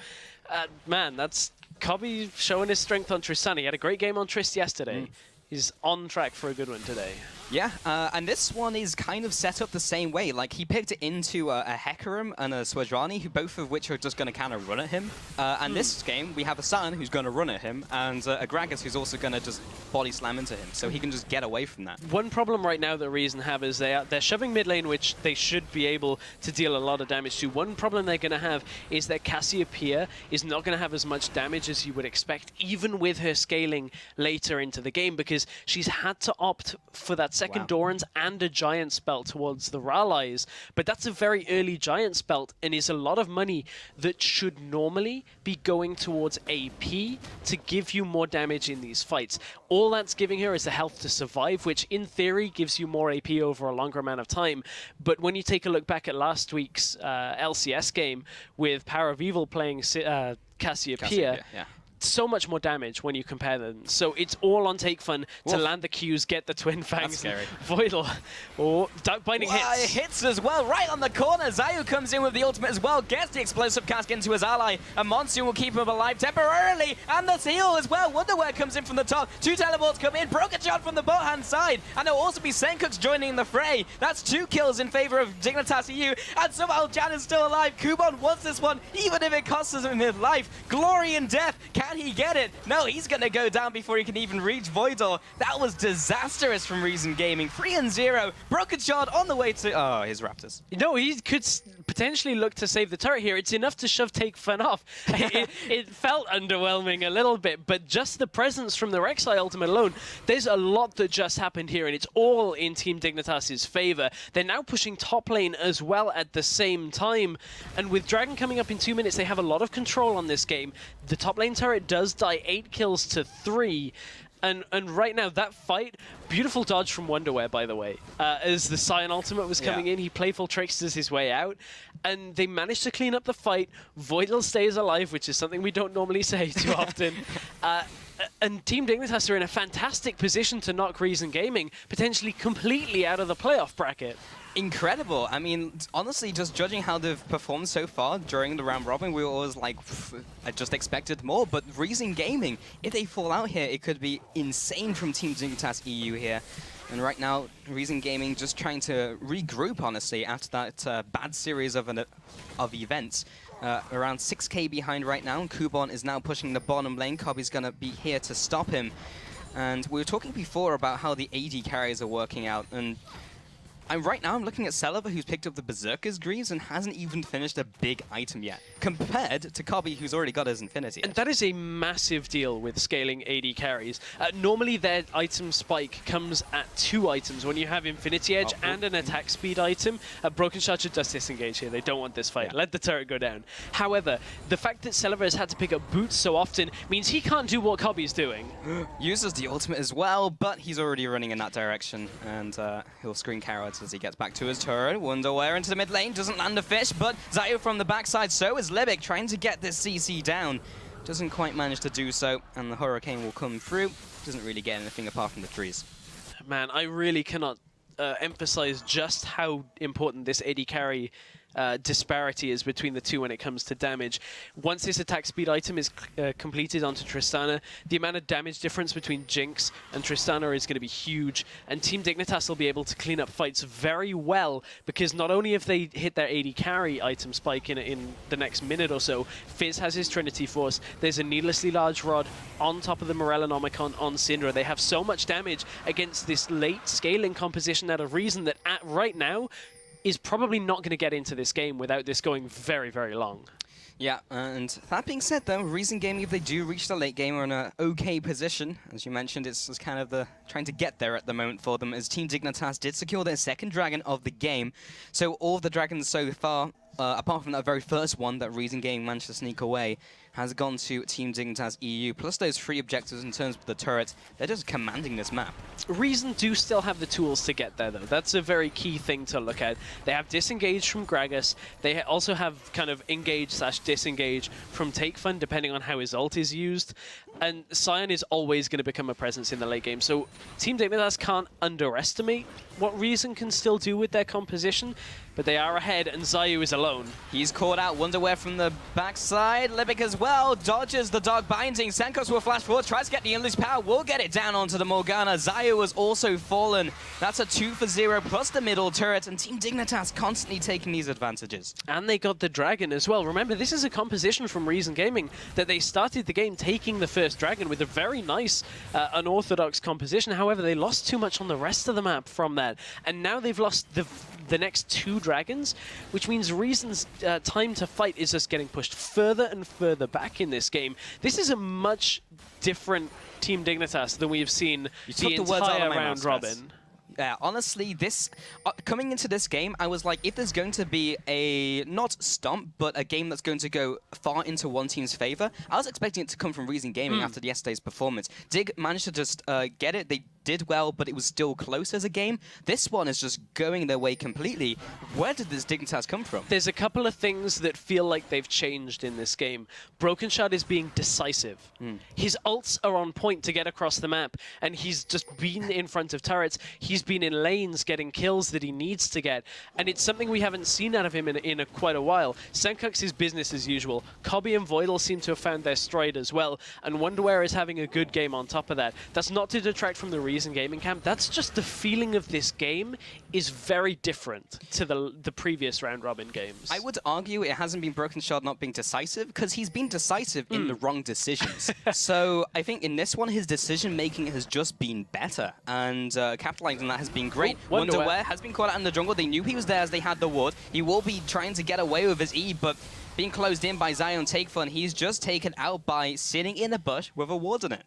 man, that's Cobby showing his strength on Tristana. He had a great game on Trist yesterday. He's on track for a good one today. Yeah, and this one is kind of set up the same way. Like, he picked it into a Hecarim and a Swajrani, who both of which are just going to kind of run at him. And this game, we have a Sun who's going to run at him, and a Gragas who's also going to just body slam into him, so he can just get away from that. One problem right now that Reason have is they're shoving mid lane, which they should be able to deal a lot of damage to. One problem they're going to have is that Cassiopeia is not going to have as much damage as you would expect, even with her scaling later into the game, because she's had to opt for that second Doran's and a Giant Spell towards the Rallies. But that's a very early Giant Spell and is a lot of money that should normally be going towards AP to give you more damage in these fights. All that's giving her is the health to survive, which in theory gives you more AP over a longer amount of time. But when you take a look back at last week's LCS game with Power of Evil playing Cassiopeia, so much more damage when you compare them. So it's all on Take Fun to land the Qs, get the Twin Fangs. That's scary. Voidal. Oh, binding hits. It hits as well, right on the corner. Zayu comes in with the ultimate as well, gets the explosive cask into his ally, and Monsoon will keep him alive temporarily, and the seal as well. Wonderwear comes in from the top, 2 teleports come in, Broken Shot from the bot-hand side, and there'll also be Senkux joining the fray. That's 2 kills in favor of Dignitas EU, and somehow Jan is still alive. Kubon wants this one, even if it costs him his life. Glory and death. Can he get it? No, he's going to go down before he can even reach Voidor. That was disastrous from Reason Gaming. 3-0. Broken shard on the way to... Oh, his Raptors. No, he could potentially look to save the turret here. It's enough to shove Take Fun off. It felt underwhelming a little bit, but just the presence from the Rek'Sai ultimate alone, there's a lot that just happened here, and it's all in Team Dignitas' favor. They're now pushing top lane as well at the same time, and with Dragon coming up in 2 minutes, they have a lot of control on this game. The top lane turret does die 8 kills to 3. And right now, that fight, beautiful dodge from Wonderwear, by the way. As the Sion ultimate was coming in, he playful tricksters his way out, and they managed to clean up the fight. Voidal stays alive, which is something we don't normally say too often. And Team Dignitas are in a fantastic position to knock Reason Gaming potentially completely out of the playoff bracket. Incredible. I mean, honestly, just judging how they've performed so far during the round robin, we were always like, I just expected more. But Reason Gaming, if they fall out here, it could be insane from Team Dignitas EU here. And right now, Reason Gaming just trying to regroup, honestly, after that bad series of events. Around 6k behind right now, and Kubon is now pushing the bottom lane. Kobe's going to be here to stop him. And we were talking before about how the AD carries are working out, and right now I'm looking at Celeber, who's picked up the Berserker's Greaves and hasn't even finished a big item yet, compared to Kobe, who's already got his Infinity. And that is a massive deal with scaling AD carries. Normally their item spike comes at 2 items. When you have Infinity Edge and an attack speed item, Broken Shard should just disengage here. They don't want this fight. Let the turret go down. However, the fact that Celeber has had to pick up boots so often means he can't do what Kobe's doing. Uses the ultimate as well, but he's already running in that direction, and he'll screen carrots as he gets back to his turret. Wonderwear into the mid lane, doesn't land a fish, but Zayu from the backside, so is Libic, trying to get this CC down. Doesn't quite manage to do so, and the Hurricane will come through. Doesn't really get anything apart from the trees. Man, I really cannot emphasize just how important this AD carry disparity is between the two when it comes to damage. Once this attack speed item is completed onto Tristana, the amount of damage difference between Jinx and Tristana is going to be huge, and Team Dignitas will be able to clean up fights very well, because not only if they hit their AD carry item spike in the next minute or so, Fizz has his Trinity Force, there's a needlessly large rod on top of the Morellonomicon on Syndra. They have so much damage against this late scaling composition out of Reason that right now is probably not going to get into this game without this going very, very long. Yeah, and that being said, though, Reason Gaming, if they do reach the late game, are in an okay position. As you mentioned, it's just kind of trying to get there at the moment for them, as Team Dignitas did secure their second dragon of the game. So all of the dragons so far, apart from that very first one that Reason Gaming managed to sneak away, has gone to Team Dignitas EU, plus those 3 objectives in terms of the turrets. They're just commanding this map. Reason do still have the tools to get there, though. That's a very key thing to look at. They have disengage from Gragas. They also have kind of engage/disengage from Take Fun, depending on how his ult is used. And Sion is always going to become a presence in the late game. So Team Dignitas can't underestimate what Reason can still do with their composition, but they are ahead, and Zayu is alone. He's caught out. Wonderwear from the backside. Libic as well dodges the dog binding. Senkos will flash forward, tries to get the Unleash power, will get it down onto the Morgana. Zayu has also fallen. That's a 2 for 0 plus the middle turret, and Team Dignitas constantly taking these advantages. And they got the dragon as well. Remember, this is a composition from Reason Gaming that they started the game taking the first dragon with a very nice unorthodox composition. However, they lost too much on the rest of the map from that, and now they've lost the next 2 dragons, which means Reason's time to fight is just getting pushed further and further back in this game. This is a much different Team Dignitas than we've seen the entire round robin. Yeah, honestly, this coming into this game, I was like, if there's going to be a, not stomp, but a game that's going to go far into one team's favor, I was expecting it to come from Reason Gaming after yesterday's performance. Dig managed to just get it. They did well, but it was still close as a game. This one is just going their way completely. Where did this Dignitas come from? There's a couple of things that feel like they've changed in this game. Broken Shard is being decisive. His ults are on point to get across the map, and he's just been in front of turrets. He's been in lanes getting kills that he needs to get, and it's something we haven't seen out of him in quite a while. Senkux is business as usual. Kobe and Voidal seem to have found their stride as well, and Wonderwear is having a good game on top of that. That's not to detract from the Reason Reason Gaming camp, that's just the feeling of this game is very different to the previous round robin games. I would argue it hasn't been Broken Shard not being decisive, because he's been decisive in the wrong decisions. So I think in this one, his decision-making has just been better, and capitalizing on that has been great. Oh, Wonderwear has been caught out in the jungle. They knew he was there as they had the ward. He will be trying to get away with his E, but being closed in by Zion Take Fun, he's just taken out by sitting in a bush with a ward on it.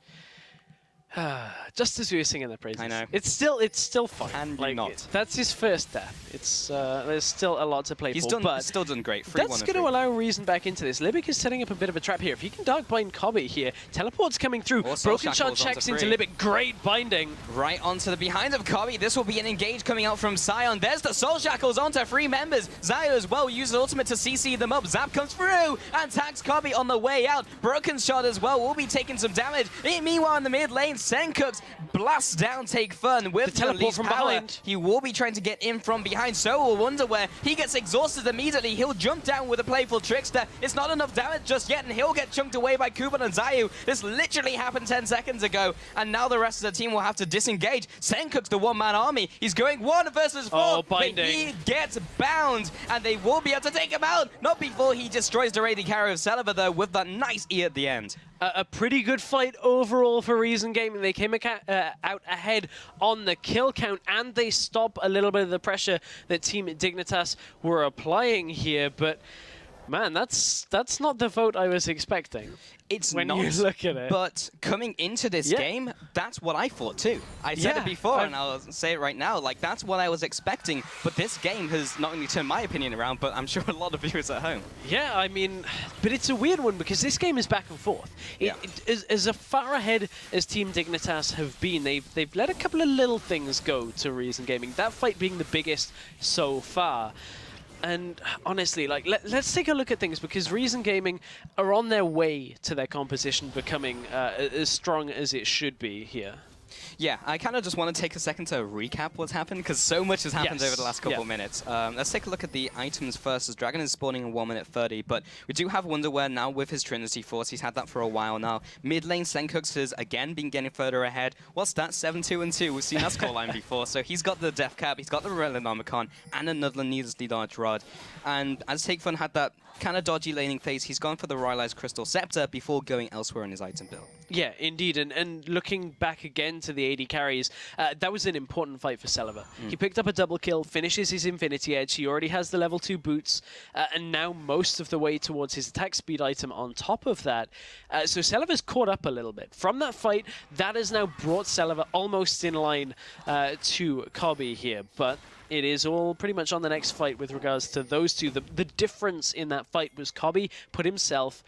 Just as we were singing the praises. I know. It's still fun. And like, not. That's his first death. It's there's still a lot to play He's for. But still done great. that's going to allow Reason back into this. Libic is setting up a bit of a trap here. If he can dark bind Kobby here, teleport's coming through. Broken Shard checks into Libic. Great binding. Right onto the behind of Kobby. This will be an engage coming out from Sion. There's the Soul Shackles onto 3 members. Zio as well uses ultimate to CC them up. Zap comes through and tags Kobby on the way out. Broken Shard as well will be taking some damage. Meanwhile, in the mid lane, Senkooks blasts down Take Fun with the teleport from power. behind. He will be trying to get in from behind. So will Wonderwear. He gets exhausted immediately. He'll jump down with a playful Trickster. It's not enough damage just yet, and he'll get chunked away by Kuban and Zayu. This literally happened 10 seconds ago, and now the rest of the team will have to disengage. Senkook's the one-man army. He's going 1 versus 4, but he gets bound, and they will be able to take him out. Not before he destroys the raiding carry of Celiva, though, with that nice E at the end. A pretty good fight overall for Reason Gaming. They came out ahead on the kill count, and they stop a little bit of the pressure that Team Dignitas were applying here. But man, that's not the vote I was expecting. It's when not, you look at it. But coming into this game, that's what I thought too. I said it before, and I'll say it right now. Like, that's what I was expecting. But this game has not only turned my opinion around, but I'm sure a lot of viewers at home. Yeah, I mean, but it's a weird one because this game is back and forth. As far ahead as Team Dignitas have been, they've let a couple of little things go to Reason Gaming. That fight being the biggest so far. And honestly, like, let's take a look at things, because Reason Gaming are on their way to their composition becoming as strong as it should be here. Yeah, I kind of just want to take a second to recap what's happened, because so much has happened over the last couple of minutes. Let's take a look at the items first, as Dragon is spawning in 1 minute 30, but we do have Wonderwear now with his Trinity Force. He's had that for a while now. Mid lane, Senkooks has again been getting further ahead. What's that? 7-2-2. We've seen that scoreline before. So he's got the Death Cap, he's got the Relinomicon, and another needlessly large rod. And as Take Fun had that kind of dodgy laning phase, he's gone for the Rylai's Crystal Scepter before going elsewhere in his item build. Yeah, indeed. And looking back again to the AD carries, that was an important fight for Celiva. He picked up a double kill, finishes his Infinity Edge. He already has the level 2 boots, and now most of the way towards his attack speed item on top of that. So Celiva's caught up a little bit. From that fight, that has now brought Celiva almost in line to Kobby here. But it is all pretty much on the next fight with regards to those two. The difference in that fight was Kobby put himself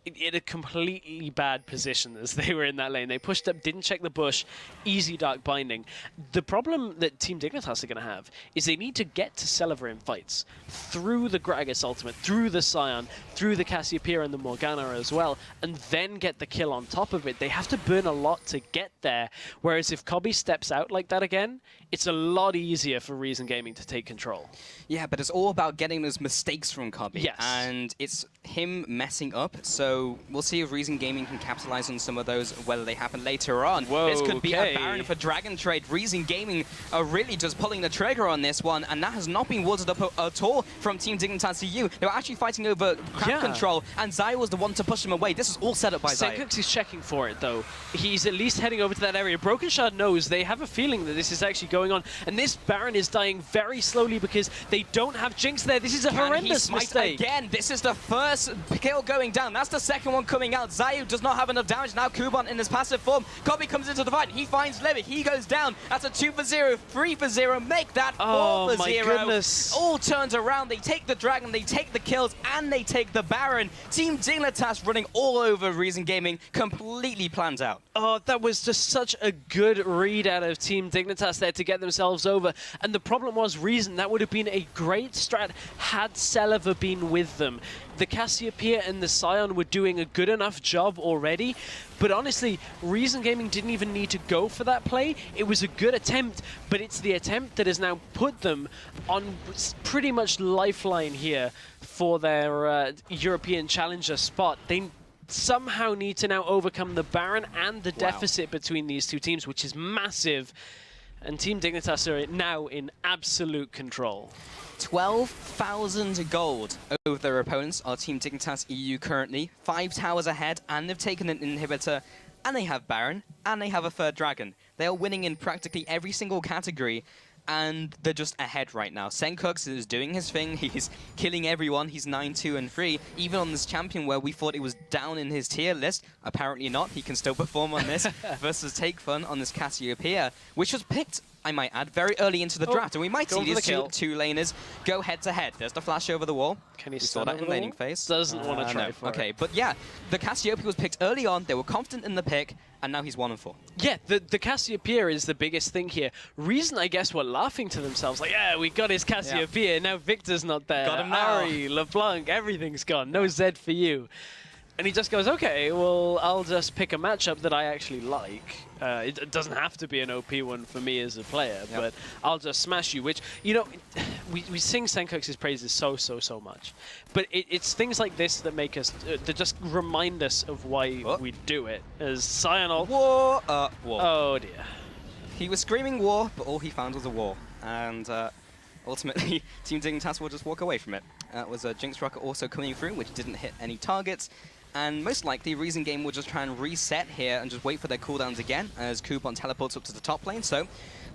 in a completely bad position as they were in that lane. They pushed up, didn't check the bush, easy dark binding. The problem that Team Dignitas are going to have is they need to get to Celiva in fights through the Gragas ultimate, through the Scion, through the Cassiopeia and the Morgana as well, and then get the kill on top of it. They have to burn a lot to get there, whereas if Kobby steps out like that again, it's a lot easier for Reason Gaming to take control. Yeah, but it's all about getting those mistakes from Kobby. Yes. And it's him messing up, so we'll see if Reason Gaming can capitalize on some of those, whether they happen later on. Whoa, this could be a Baron for Dragon trade. Reason Gaming are really just pulling the trigger on this one, and that has not been warded up at all from Team Dignitas EU. They were actually fighting over crowd control, and Zai was the one to push them away. This is all set up by Zai. Senkooks is checking for it, though. He's at least heading over to that area. Broken Shard knows. They have a feeling that this is actually going on, and this Baron is dying very slowly because they don't have Jinx there. This is a horrendous mistake. Again, this is the first kill going down. That's the second one coming out. Zayu does not have enough damage. Now Kuban in his passive form. Kobby comes into the fight. He finds Levick. He goes down. That's a 2 for 0, 3 for 0. Make that 4 for 0. My goodness. All turns around. They take the Dragon, they take the kills, and they take the Baron. Team Dignitas running all over Reason Gaming. Completely planned out. Oh, that was just such a good read out of Team Dignitas there to get themselves over. And the problem was Reason. That would have been a great strat had Celiva been with them. The Cassiopeia and the Scion were doing a good enough job already, but honestly, Reason Gaming didn't even need to go for that play. It was a good attempt, but it's the attempt that has now put them on pretty much lifeline here for their European Challenger spot. somehow need to now overcome the Baron and the deficit between these two teams, which is massive. And Team Dignitas are now in absolute control. 12,000 gold over their opponents are Team Dignitas EU currently. 5 towers ahead, and they've taken an inhibitor, and they have Baron, and they have a third dragon. They are winning in practically every single category, and they're just ahead right now. Senkux is doing his thing. He's killing everyone. He's 9-2 and 3. Even on this champion where we thought it was down in his tier list, apparently not. He can still perform on this versus Take Fun on this Cassiopeia, which was picked, I might add, very early into the draft. And we might see these two laners go head-to-head. There's the flash over the wall. Can he we saw that in laning phase. Doesn't want to try for it. Okay, but yeah, the Cassiopeia was picked early on. They were confident in the pick, and now he's 1-4. Yeah, the Cassiopeia is the biggest thing here. Reason, I guess, we're laughing to themselves, like, yeah, we got his Cassiopeia, now Victor's not there. Got him now. Ari, LeBlanc, everything's gone. No Zed for you. And he just goes, okay, well, I'll just pick a matchup that I actually like. It doesn't have to be an OP one for me as a player, but I'll just smash you, which, you know, we sing Senkux's praises so much. But it's things like this that make us, that just remind us of why we do it. As Cyanol... War! War. Oh, dear. He was screaming war, but all he found was a war. And ultimately, Team Dignitas will just walk away from it. It was a Jinx Rocket also coming through, which didn't hit any targets. And most likely, Reason Game will just try and reset here and just wait for their cooldowns again as Coupon teleports up to the top lane. So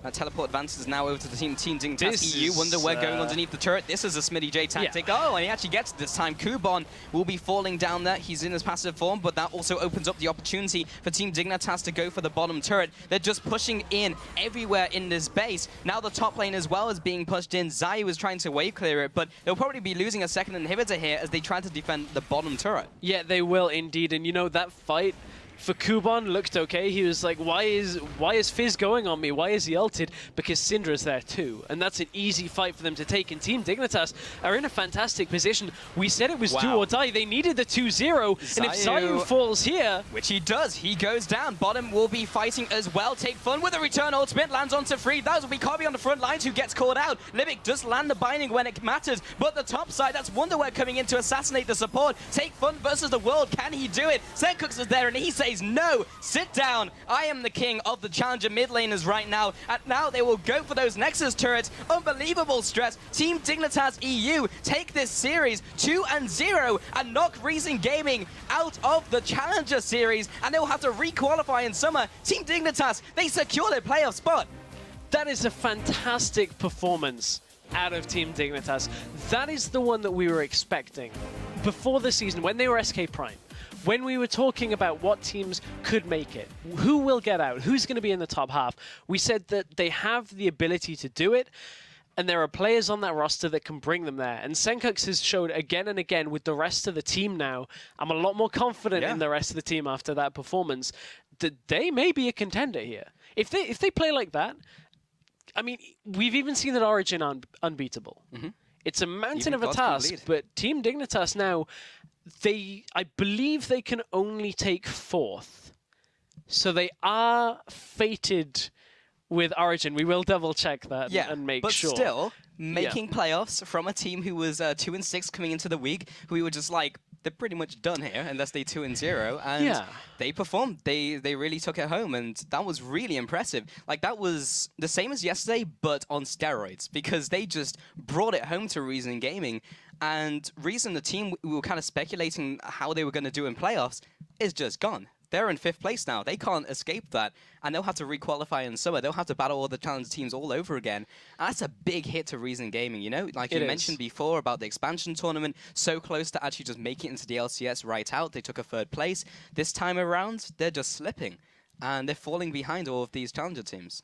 that teleport advances now over to the Team Dignitas EU. Wonder where going underneath the turret. This is a Smitty J tactic. Yeah. Oh, and he actually gets it this time. Coupon will be falling down there. He's in his passive form, but that also opens up the opportunity for Team Dignitas to go for the bottom turret. They're just pushing in everywhere in this base. Now the top lane as well is being pushed in. Zayu is trying to wave clear it, but they'll probably be losing a second inhibitor here as they try to defend the bottom turret. Yeah, they will indeed. And you know, that fight for Kuban looked okay. He was like, why is Fizz going on me? Why is he ulted? Because Syndra's there too. And that's an easy fight for them to take. And Team Dignitas are in a fantastic position. We said it was do or die. They needed the 2-0. And if Zayu falls here... Which he does. He goes down. Bottom will be fighting as well. Take Fun with a return ultimate. Lands onto Free. That will be Kobe on the front lines who gets called out. Limbic does land the binding when it matters. But the top side, that's Wonderwear coming in to assassinate the support. Take Fun versus the world. Can he do it? Senkux is there and he says, no, sit down. I am the king of the challenger mid laners right now. And now they will go for those Nexus turrets. Unbelievable stress. Team Dignitas EU take this series 2-0 and knock Reason Gaming out of the challenger series. And they will have to re-qualify in summer. Team Dignitas, they secure their playoff spot. That is a fantastic performance out of Team Dignitas. That is the one that we were expecting before the season when they were SK Prime. When we were talking about what teams could make it, who will get out, who's going to be in the top half, we said that they have the ability to do it, and there are players on that roster that can bring them there. And Senkux has showed again and again with the rest of the team now, I'm a lot more confident in the rest of the team after that performance, that they may be a contender here. If they play like that, I mean, we've even seen that Origin unbeatable. It's a mountain of a task, but Team Dignitas now, I believe they can only take 4th. So they are fated with Origin. We will double check that and make sure. But still, making playoffs from a team who was 2-6 coming into the week, who we were just like, they're pretty much done here unless they 2-0. And they performed. They really took it home, and that was really impressive. Like, that was the same as yesterday, but on steroids, because they just brought it home to Reason Gaming. And Reason, the team we were kind of speculating how they were going to do in playoffs, is just gone. They're in 5th place now. They can't escape that. And they'll have to re-qualify in summer. They'll have to battle all the challenger teams all over again. And that's a big hit to Reason Gaming, you know? Like you mentioned before about the expansion tournament, so close to actually just making it into the LCS right out. They took a 3rd place. This time around, they're just slipping. And they're falling behind all of these challenger teams.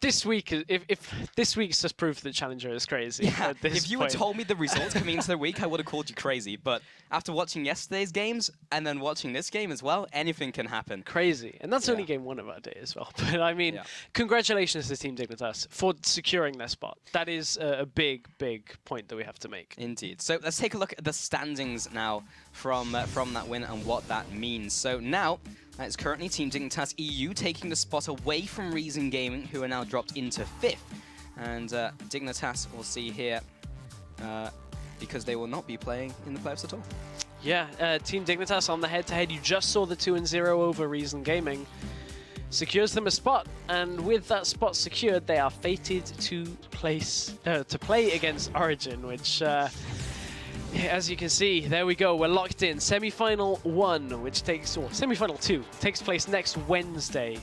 This week, if this week's just proof that Challenger is crazy. Yeah, if you had told me the results coming into the week, I would have called you crazy. But after watching yesterday's games and then watching this game as well, anything can happen. Crazy. And that's only game 1 of our day as well. But I mean, congratulations to Team Dignitas for securing their spot. That is a big, big point that we have to make. Indeed. So let's take a look at the standings now from that win and what that means. So now, it's currently Team Dignitas EU taking the spot away from Reason Gaming, who are now dropped into 5th. And Dignitas, we'll see here, because they will not be playing in the playoffs at all. Yeah, Team Dignitas on the head-to-head. You just saw the 2-0 over Reason Gaming. Secures them a spot, and with that spot secured, they are fated to play against Origin, which, as you can see, there we go. We're locked in. Semi-final 1, which takes, or semi-final 2, takes place next Wednesday.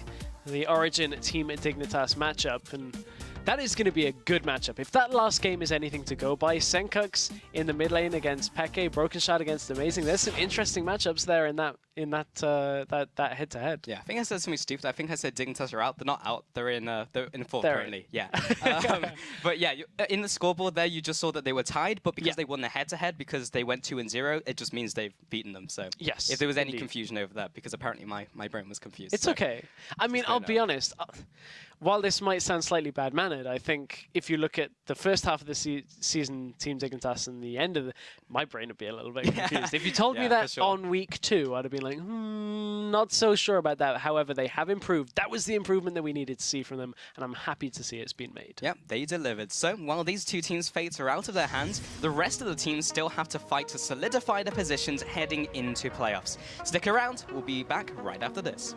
The Origin Team Dignitas matchup, and that is going to be a good matchup. If that last game is anything to go by, Senkux in the mid lane against Peke, Broken Shot against Amazing. There's some interesting matchups there in that head-to-head. Yeah, I think I said something stupid. I think I said Dignitas are out. They're not out. They're in fourth They're currently. Yeah. But yeah, in the scoreboard there, you just saw that they were tied, but because they won the head-to-head, because they went 2-0, it just means they've beaten them. So yes, if there was any confusion over that, because apparently my brain was confused. It's okay. I mean, I'll be honest. While this might sound slightly bad-mannered, I think if you look at the first half of the season, Team Dignitas, and the end of my brain would be a little bit confused. If you told me that on week 2, I'd have been like, not so sure about that. However, they have improved. That was the improvement that we needed to see from them, and I'm happy to see it's been made. Yep, they delivered. So while these two teams' fates are out of their hands, the rest of the teams still have to fight to solidify their positions heading into playoffs. Stick around. We'll be back right after this.